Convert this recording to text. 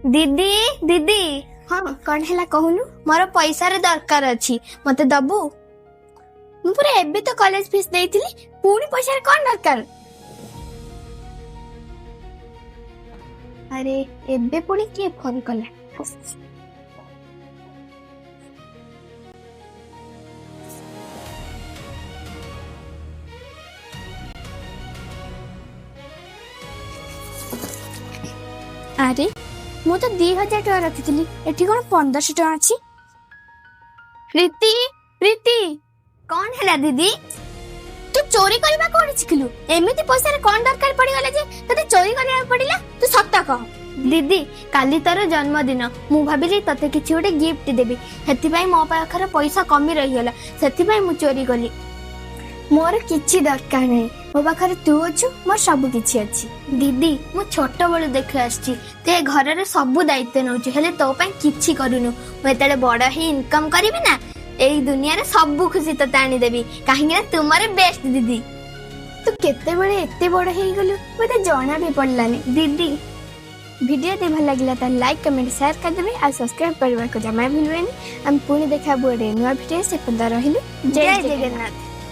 दीदी दीदी हाँ कौन है कहूनु मोर पैसा रे दरकार अछि मते दबु मु पूरा एबे तो कॉलेज फीस देइतिली पूरी पैसा रे कौन दरकार अरे एबे पुणी किए फोन कला अरे मु तो 2000 टका रखी एठी कौन 1500 टका अछि प्रीति प्रीति कौन है दीदी तू चोरी करबा कोन सिखलु एमिति पैसा रे कोन दरकार पड़ी गले जे तते चोरी करबा पड़िला तू सत्ता कह दीदी काली तोर जन्मदिन मु भाबिली तते किछि ओटे गिफ्ट देबी हेति पई मो पाखर पैसा कमी रही गला सेति पई मु चोरी कली मोर किछि दरकार नै मो पाखर तू अछु मोर सब किछि अछि दीदी मु छोट बळ देख आछि ते घर रे सब दायित्व नउछु हेले तो पई किछि करूनु मु एतले बडा ही इनकम करबी ना एई दुनिया रे सब खुशी तो ताणी देबी काहे ना तुमरे बेस्ट दीदी तू केते बळे एते बड़ हे गलु मते जणा भी पड़लानी दीदी वीडियो ते भल लागला त लाइक कमेंट शेयर कर देबे आ सब्सक्राइब करबा को जमा भूलबेनी हम पुणी देखा बोडे नुवा वीडियो से पदा रहिलु जय जगन्नाथ।